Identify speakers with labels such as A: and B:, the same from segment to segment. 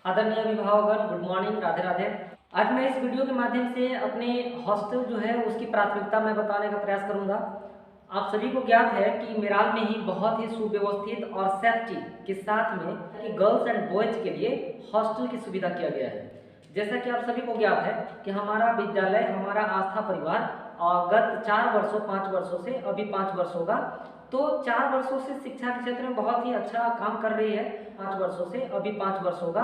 A: आदरणीय अभिभावकगण, good morning, Radhe Radhe. आज मैं इस वीडियो के माध्यम से अपने हॉस्टल जो है उसकी प्राथमिकता मैं बताने का प्रयास करूंगा। आप सभी को ज्ञात है कि मेराल में ही बहुत ही सुव्यवस्थित और सेफ्टी के साथ में कि गर्ल्स एंड बॉयज के लिए हॉस्टल की सुविधा किया गया है। जैसा कि आप सभी को ज्ञात है कि हमारा विद्यालय, हमारा आस्था परिवार गत 4 वर्षों 5 वर्षों से अभी 5 वर्ष होगा, तो 4 वर्षों से शिक्षा के क्षेत्र में बहुत ही अच्छा काम कर रही है। 5 वर्षों से अभी 5 वर्ष होगा,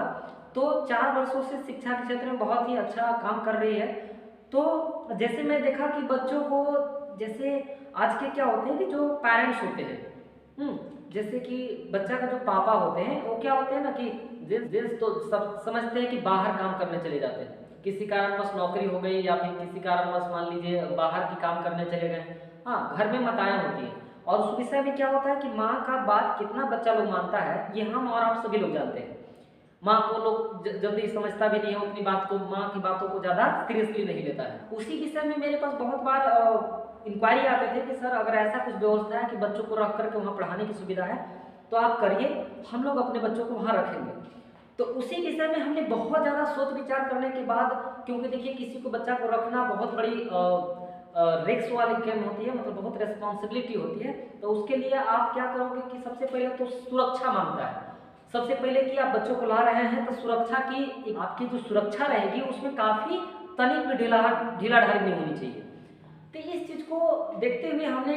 A: तो 4 वर्षों से शिक्षा के क्षेत्र में बहुत ही अच्छा काम कर रही है। तो जैसे मैं देखा कि बच्चों को, जैसे आज के क्या होते हैं कि जो पेरेंट्स होते हैं, जैसे कि बच्चा का जो पापा होते हैं वो क्या होते हैं ना कि जिस तो सब समझते हैं कि बाहर काम करने चले जाते हैं, किसी कारणवश नौकरी हो गई या फिर किसी कारणवश मान लीजिए बाहर की काम करने चले गए। हाँ, घर में माताएं होती हैं और उस विषय में क्या होता है कि माँ का बात कितना बच्चा लोग मानता है ये हम और आप सभी लोग जानते हैं। माँ को लोग जल्दी समझता भी नहीं है, उतनी बात को, माँ की बातों को ज़्यादा सीरियसली नहीं लेता है। उसी विषय में मेरे पास बहुत बार इंक्वायरी आते थे कि सर अगर ऐसा कुछ व्यवस्था है कि बच्चों को रख करके वहाँ पढ़ाने की सुविधा है तो आप करिए, हम लोग अपने बच्चों को वहाँ रखेंगे। तो उसी विषय में हमने बहुत ज़्यादा सोच विचार करने के बाद, क्योंकि देखिए किसी को बच्चा को रखना बहुत बड़ी रिस्क वाली गेम होती है, मतलब बहुत रिस्पॉन्सिबिलिटी होती है। तो उसके लिए आप क्या करोगे कि सबसे पहले तो सुरक्षा मांगता है। सबसे पहले कि आप बच्चों को ला रहे हैं तो सुरक्षा की, आपकी जो सुरक्षा रहेगी उसमें काफ़ी तनिक भी ढीला ढाली नहीं होनी चाहिए। तो इस चीज़ को देखते हुए हमने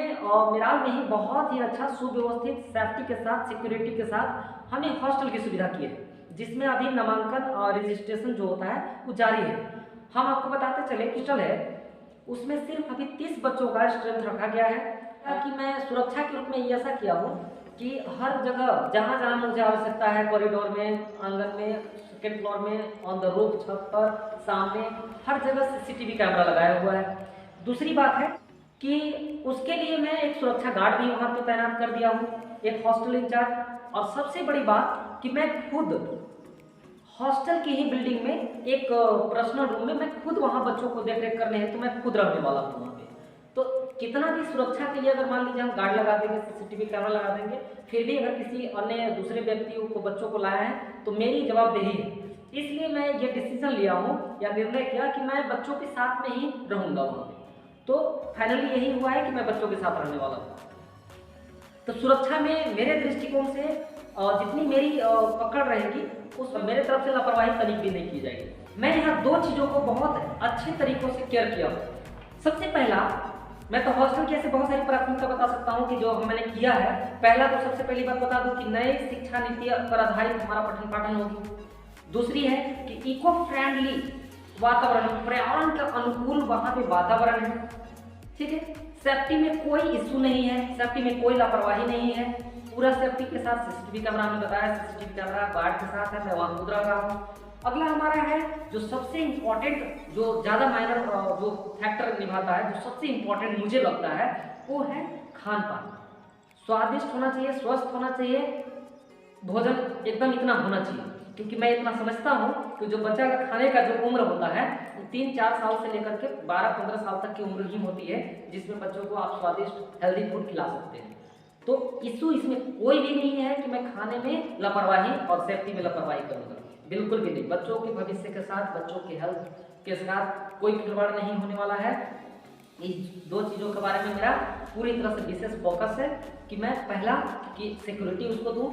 A: मेराल में ही बहुत ही अच्छा सुव्यवस्थित सेफ्टी के साथ, सिक्योरिटी के साथ हमने हॉस्टल की सुविधा की है, जिसमें अभी नामांकन और रजिस्ट्रेशन जो होता है वो जारी है। हम आपको बताते चले कि हॉस्टल है उसमें सिर्फ अभी 30 बच्चों का स्ट्रेंथ रखा गया है, ताकि मैं सुरक्षा के रूप में ये ऐसा किया हूँ कि हर जगह जहाँ जहाँ मुझे आवश्यकता है, कॉरिडोर में, आंगन में, सेकेंड फ्लोर में, ऑन द रूफ, छत पर, सामने, हर जगह सीसीटीवी कैमरा लगाया हुआ है। दूसरी बात है कि उसके लिए मैं एक सुरक्षा गार्ड भी वहाँ पे तैनात कर दिया हूँ, एक हॉस्टल इंचार्ज। और सबसे बड़ी बात कि मैं खुद हॉस्टल की ही बिल्डिंग में एक पर्सनल रूम में मैं खुद वहाँ बच्चों को देख रेख करने हैं तो मैं खुद रहने वाला हूँ वहाँ पे। तो कितना भी सुरक्षा के लिए अगर मान लीजिए हम गार्ड लगा देंगे, सीसीटीवी कैमरा लगा देंगे, फिर भी अगर किसी अन्य दूसरे व्यक्तियों को, बच्चों को लाया है तो मेरी जवाबदेही है। इसलिए मैं ये डिसीजन लिया हूँ या निर्णय किया कि मैं बच्चों के साथ में ही रहूँगा वहाँ पे। तो फाइनली यही हुआ है कि मैं बच्चों के साथ रहने वाला हूँ। तो सुरक्षा में मेरे दृष्टिकोण से जितनी मेरी पकड़ रहेगी उस मेरे तरफ से लापरवाही तनिक भी नहीं की जाएगी। मैं यहाँ 2 चीज़ों को बहुत अच्छे तरीकों से केयर किया हूँ। सबसे पहला, मैं तो हॉस्टल की ऐसे बहुत सारी प्राथमिकता बता सकता हूँ कि जो मैंने किया है। पहला तो सबसे पहली बात बता दूँ कि नए शिक्षा नीति पर आधारित हमारा पठन पाठन होगी। दूसरी है कि इको फ्रेंडली वातावरण, पर्यावरण के अनुकूल वहाँ पे वातावरण है, ठीक है। सेफ्टी में कोई इशू नहीं है, सेफ्टी में कोई लापरवाही नहीं है, पूरा सेफ्टी के साथ। सीसीटीवी कैमरा हमने बताया, सीसीटीवी कैमरा गार्ड के साथ है, मैं वहाँ खुद रह रहा हूँ। अगला हमारा है जो सबसे इम्पोर्टेंट, जो ज़्यादा माइनर जो फैक्टर निभाता है, जो सबसे इम्पोर्टेंट मुझे लगता है वो है खान पान। स्वादिष्ट होना चाहिए, स्वस्थ होना चाहिए, भोजन एकदम इतना होना चाहिए। क्योंकि मैं इतना समझता हूँ कि जो बच्चा का खाने का जो उम्र होता है वो 3-4 साल से लेकर के 12-15 साल तक की उम्र ही होती है, जिसमें बच्चों को आप स्वादिष्ट हेल्दी फूड खिला सकते हैं। तो इशू इसमें कोई भी नहीं है कि मैं खाने में लापरवाही और सेफ्टी में लापरवाही करूँगा, बिल्कुल भी नहीं। बच्चों के भविष्य के साथ, बच्चों के हेल्थ के साथ कोई खिलवाड़ नहीं होने वाला है। इस 2 चीज़ों के बारे में मेरा पूरी तरह से विशेष फोकस है कि मैं पहला कि सिक्योरिटी उसको दूँ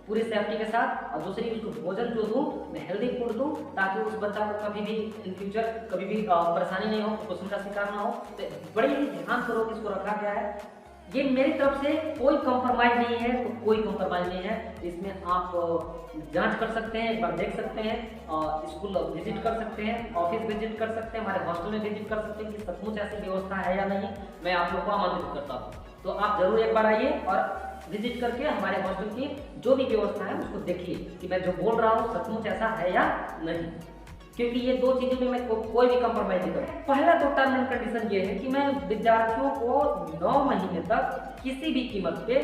A: पूरी सेफ्टी के साथ, और दूसरी उसको भोजन जो दूँ मैं हेल्दी फूड दूँ, ताकि उस बच्चा को कभी भी इन फ्यूचर कभी भी परेशानी नहीं हो, कुपोषण का शिकार ना हो। तो बड़े ही ध्यान पूर्वक इसको रखा गया है। ये मेरी तरफ से कोई कंप्रोमाइज़ नहीं है, तो कोई कंप्रोमाइज़ नहीं है। इसमें आप जांच कर सकते हैं, एक बार देख सकते हैं, स्कूल विजिट कर सकते हैं, ऑफिस विजिट कर सकते हैं, हमारे हॉस्टल में विजिट कर सकते हैं कि सचमुच ऐसी व्यवस्था है या नहीं। मैं आप लोग को आमंत्रित करता हूँ, तो आप जरूर एक बार आइए और विजिट करके हमारे हॉस्टल की जो भी व्यवस्था है उसको देखिए कि मैं जो बोल रहा हूँ सचमुच ऐसा है या नहीं। क्योंकि ये 2 चीज़ों में मैं कोई भी कंप्रोमाइज नहीं करूँ। पहला तो टर्म एंड कंडीशन ये है कि मैं विद्यार्थियों को 9 महीने तक किसी भी कीमत पे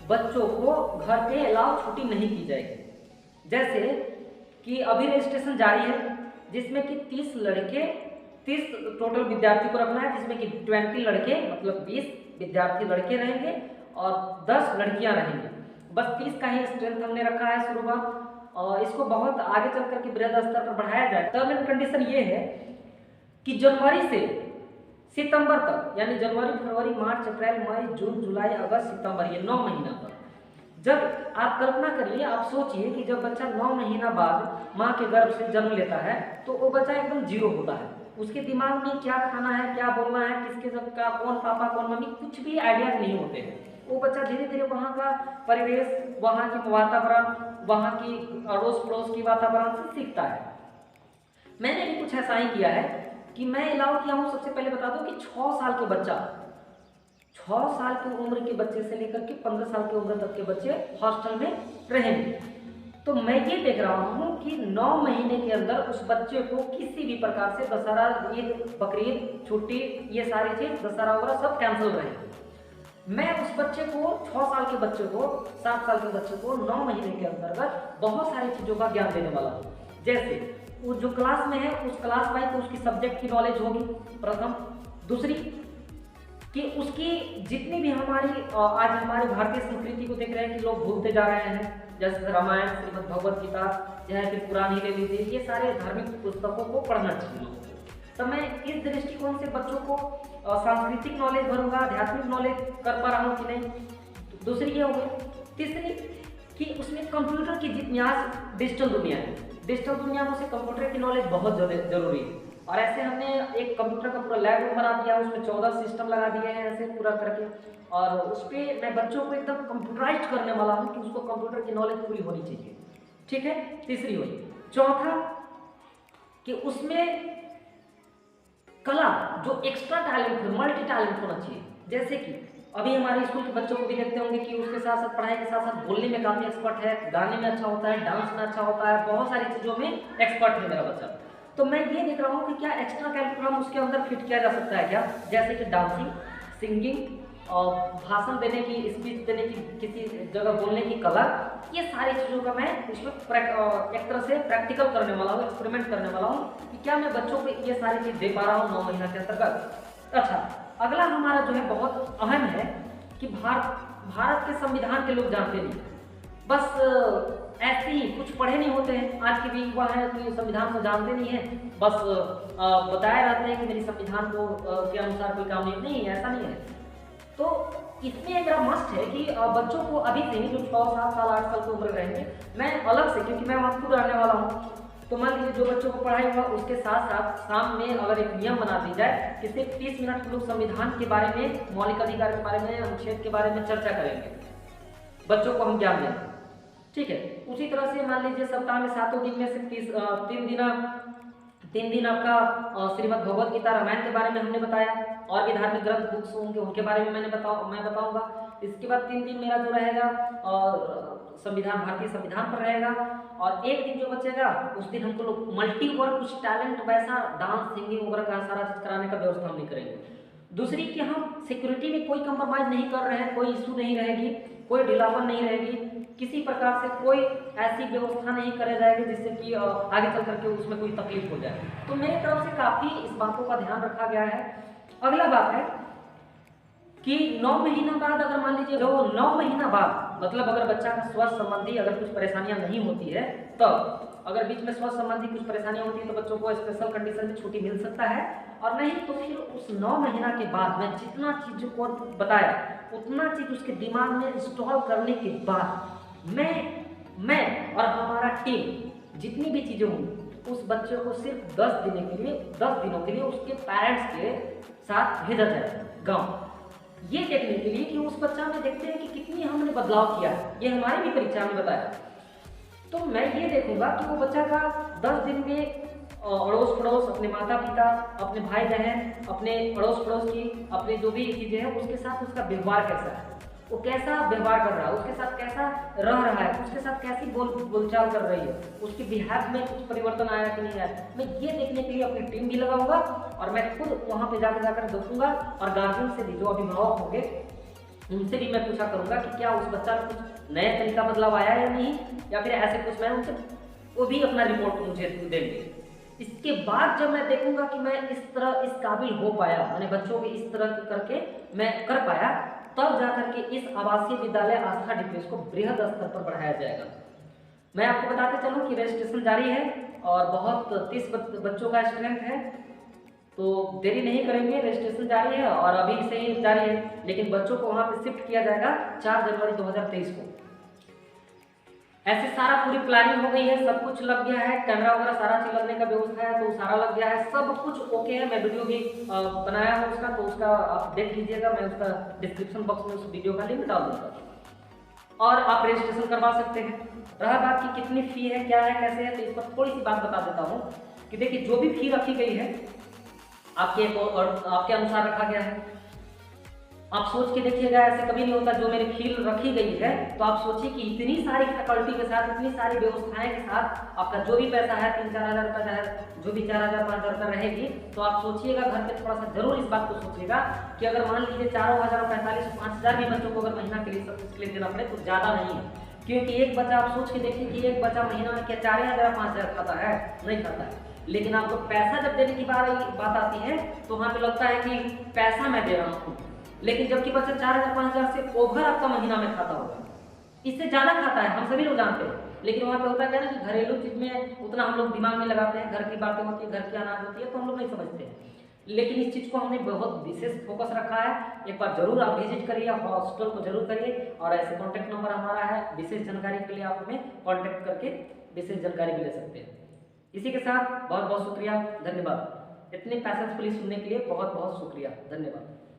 A: बच्चों को घर पे अलाउ छुट्टी नहीं की जाएगी। जैसे कि अभी रजिस्ट्रेशन जारी है, जिसमें कि 30 टोटल विद्यार्थी को रखना है, जिसमें कि 20 लड़के, मतलब 20 विद्यार्थी लड़के रहेंगे और 10 लड़कियां रहेंगी। बस 30 का ही स्ट्रेंथ हमने रखा है शुरुआत। इसको बहुत आगे चल करके बृहद स्तर पर बढ़ाया जाए। टर्म एंड कंडीशन ये है कि जनवरी से सितंबर तक, यानी जनवरी, फरवरी, मार्च, अप्रैल, मई, जून, जुलाई, अगस्त, सितंबर, ये 9 महीना पर, जब आप कल्पना करिए, आप सोचिए कि जब बच्चा 9 महीना बाद माँ के गर्भ से जन्म लेता है तो वो बच्चा एकदम जीरो होता है। उसके दिमाग में क्या खाना है, क्या बोलना है, किसके सब का, कौन पापा कौन मम्मी, कुछ भी आइडियाज नहीं होते हैं। वो बच्चा धीरे धीरे वहाँ का परिवेश, वहाँ की वातावरण, वहाँ की अड़ोस पड़ोस की वातावरण से सीखता है। मैंने भी कुछ ऐसा ही किया है कि मैं अलाउ किया हूँ। सबसे पहले बता दूं कि 6 साल के बच्चा, 6 साल की उम्र के बच्चे से लेकर के 15 साल की उम्र तक के बच्चे हॉस्टल में रहेंगे। तो मैं ये देख रहा हूँ कि 9 महीने के अंदर उस बच्चे को किसी भी प्रकार से दशहरा, ईद, बकरीद, छुट्टी, ये सारी चीज, दशहरा वगैरह सब कैंसिल रहे। मैं उस बच्चे को, 6 साल के बच्चे को, 7 साल के बच्चे को 9 महीने के अंतर्गत बहुत सारी चीज़ों का ज्ञान देने वाला हूँ। जैसे वो जो क्लास में है उस क्लास वाइज तो उसकी सब्जेक्ट की नॉलेज होगी, प्रथम। दूसरी कि उसकी जितनी भी हमारी आज हमारी भारतीय संस्कृति को देख रहे हैं कि लोग भूलते जा रहे हैं, जैसे रामायण, श्रीमद् भगवत गीता, चाहे फिर पुरानी ले लीजिए, ये सारे धार्मिक पुस्तकों को पढ़ना चाहिए लोगों को। तो मैं इस दृष्टिकोण से बच्चों को सांस्कृतिक नॉलेज भरूंगा, आध्यात्मिक नॉलेज कर पा रहा हूँ कि नहीं। दूसरी ये हो गई। तीसरी कि उसमें कंप्यूटर की जितनी आज डिजिटल दुनिया है, डिजिटल दुनिया में उसे कंप्यूटर की नॉलेज बहुत जरूरी है। और ऐसे हमने एक कंप्यूटर का पूरा लैब रूम बना दिया, उसमें 14 सिस्टम लगा दिए हैं ऐसे पूरा करके, और उस पर मैं बच्चों को एकदम कंप्यूटराइज करने वाला हूँ कि उसको कंप्यूटर की नॉलेज पूरी होनी चाहिए। ठीक है, तीसरी हुई। चौथा कि उसमें कला, जो एक्स्ट्रा टैलेंट है, मल्टी टैलेंट होना चाहिए। जैसे कि अभी हमारे स्कूल के बच्चों को भी देखते होंगे कि उसके साथ साथ पढ़ाई के साथ साथ बोलने में काफ़ी एक्सपर्ट है, गाने में अच्छा होता है, डांस में अच्छा होता है, बहुत सारी चीज़ों में एक्सपर्ट है मेरा बच्चा। तो मैं ये देख रहा हूँ कि क्या एक्स्ट्रा कैरिकुलम उसके अंदर फिट किया जा सकता है क्या, जैसे कि डांसिंग, सिंगिंग, और भाषण देने की, स्पीच देने की, किसी जगह बोलने की कला, ये सारी चीज़ों का मैं इसमें एक तरह से प्रैक्टिकल करने वाला हूँ, एक्सपेरिमेंट करने वाला हूँ कि क्या मैं बच्चों को ये सारी चीज़ दे पा रहा हूँ 9 महीना के अंतर्गत। अच्छा, अगला हमारा जो है बहुत अहम है कि भारत के संविधान के लोग जानते नहीं, बस ऐसे ही कुछ पढ़े नहीं होते हैं। आज के भी युवा है कि संविधान को जानते नहीं है, बस बताए रहते हैं कि मेरी संविधान को के अनुसार कोई काम नहीं, ऐसा नहीं है। तो इसमें मेरा मस्ट है कि बच्चों को अभी से जो 6, 7 साल, 8 साल की उम्र रहेंगे, मैं अलग से, क्योंकि मैं वहाँ खुद रहने वाला हूँ, तो मान लीजिए जो बच्चों को पढ़ाई हुआ उसके साथ साथ शाम में अगर एक नियम बना दी जाए कि सिर्फ 30 मिनट लोग संविधान के बारे में, मौलिक अधिकार के बारे में, अनुच्छेद के बारे में चर्चा करेंगे, बच्चों को हम ज्ञान देंगे। ठीक है, उसी तरह से मान लीजिए सप्ताह में 7 दिन में से 3 दिन आपका श्रीमद् भगवत गीता, रामायण के बारे में हमने बताया, और भी धार्मिक ग्रंथ बुक्स होंगे उनके बारे में मैं बताऊंगा। इसके बाद 3 दिन मेरा जो रहेगा संविधान, भारतीय संविधान पर रहेगा, और एक दिन जो बचेगा उस दिन हमको लोग मल्टी वर्क, कुछ टैलेंट वैसा डांस, सिंगिंग वगैरह का सारा चीज कराने का व्यवस्था हम नहीं करेंगे। दूसरी कि हम सिक्योरिटी में कोई कंप्रोमाइज नहीं कर रहे हैं, कोई इशू नहीं रहेगी, कोई ढीलापन नहीं रहेगी, किसी प्रकार से कोई ऐसी व्यवस्था नहीं करे जाएगी जिससे कि आगे चल करके उसमें कोई तकलीफ हो जाए। तो मेरी तरफ से काफ़ी इस बातों का ध्यान रखा गया है। अगला बात है कि 9 महीना बाद, अगर मान लीजिए जो 9 महीना बाद, मतलब अगर बच्चा का स्वास्थ्य संबंधी अगर कुछ परेशानियां नहीं होती है, तब अगर बीच में स्वास्थ्य संबंधी कुछ परेशानियां होती है तो बच्चों को स्पेशल कंडीशन में छुट्टी मिल सकता है, और नहीं तो फिर उस 9 महीना के बाद मैं जितना चीज़ों को बताया उतना चीज़ उसके दिमाग में इंस्टॉल करने के बाद मैं और हमारा टीम जितनी भी चीज़ें होंगी उस बच्चे को सिर्फ 10 दिनों के लिए उसके पेरेंट्स के साथ भेजा जाए गाँव, ये देखने के लिए कि उस बच्चा में देखते हैं कि कितनी हमने बदलाव किया है। ये हमारी भी परीक्षा में बताया। तो मैं ये देखूंगा कि वो बच्चा का 10 दिन में अड़ोस पड़ोस, अपने माता पिता, अपने भाई बहन, अपने अड़ोस पड़ोस की, अपने जो भी चीज़ें हैं उसके साथ उसका व्यवहार कैसा है, वो कैसा व्यवहार कर रहा है, उसके साथ कैसा रह रहा है, उसके साथ कैसी बोलचाल कर रही है, उसके बिहेव में कुछ परिवर्तन आया कि नहीं आया। मैं ये देखने के लिए अपनी टीम भी लगाऊंगा, और मैं खुद वहाँ पे जाकर देखूंगा, और गार्जियन से भी, जो अभिभावक होंगे उनसे भी मैं पूछा करूंगा कि क्या उस बच्चा में कुछ नया तरीका बदलाव आया या नहीं, या फिर ऐसे कुछ, मैं उनसे, वो भी अपना रिपोर्ट मुझे देंगे। इसके बाद जब मैं देखूंगा कि मैं इस तरह इस काबिल हो पाया, मैंने बच्चों को इस तरह करके मैं कर पाया, तब जाकर के इस आवासीय विद्यालय आस्था डिपेस को बृहद स्तर पर बढ़ाया जाएगा। मैं आपको बताते चलूँ कि रजिस्ट्रेशन जारी है और बहुत 30 बच्चों का स्ट्रेंथ है, तो देरी नहीं करेंगे, रजिस्ट्रेशन जारी है और अभी से ही जारी है, लेकिन बच्चों को वहाँ पे शिफ्ट किया जाएगा 4 जनवरी 2023 को। ऐसे सारा पूरी प्लानिंग हो गई है, सब कुछ लग गया है, कैमरा वगैरह सारा चीज लगने का व्यवस्था है, तो सारा लग गया है, सब कुछ ओके है। मैं वीडियो भी बनाया हूँ उसका, तो उसका आप देख लीजिएगा, मैं उसका डिस्क्रिप्शन बॉक्स में उस वीडियो का लिंक डाल दूंगा और आप रजिस्ट्रेशन करवा सकते हैं। रहा बात की कितनी फी है, क्या है, कैसे है, तो इस पर थोड़ी सी बात बता देता हूँ कि देखिए जो भी फी रखी गई है आपके अनुसार रखा गया है। आप सोच के देखिएगा, ऐसे कभी नहीं होता जो मेरी फील रखी गई है, तो आप सोचिए कि इतनी सारी फैकल्टी के साथ, इतनी सारी व्यवस्थाएं के साथ आपका जो भी पैसा है 3-4 हज़ार रुपया चाहे जो भी 4,000-5,000 रुपया रहेगी, तो आप सोचिएगा घर पे थोड़ा सा जरूर इस बात को सोचिएगा कि अगर मान लीजिए 4,045-5,000 भी बच्चों को अगर महीना के लिए सब कुछ के लिए देना पड़े तो ज़्यादा नहीं है, क्योंकि एक बच्चा आप सोच के देखिए कि एक बच्चा महीना में क्या 4,000-5,000 खाता है? नहीं खाता है। लेकिन आपको पैसा जब देने की बात आती है तो वहाँ पे लगता है कि पैसा मैं दे रहा हूँ, लेकिन जबकि बच्चा 4,000-5,000 से ओवर आपका महीना में खाता होगा, इससे ज्यादा खाता है, हम सभी लोग जानते हैं। लेकिन वहाँ पे होता क्या है ना कि घरेलू चीज में उतना हम लोग दिमाग में लगाते हैं, घर की बातें होती है, घर की अनाज होती है, तो हम लोग नहीं समझते हैं। लेकिन इस चीज को हमने बहुत विशेष फोकस रखा है। एक बार जरूर आप विजिट करिए, हॉस्टल को जरूर करिए, और ऐसे कॉन्टैक्ट नंबर हमारा है, विशेष जानकारी के लिए आप हमें कॉन्टैक्ट करके विशेष जानकारी भी ले सकते हैं। इसी के साथ बहुत बहुत शुक्रिया, धन्यवाद। इतने पैसेंसफुली सुनने के लिए बहुत बहुत शुक्रिया, धन्यवाद।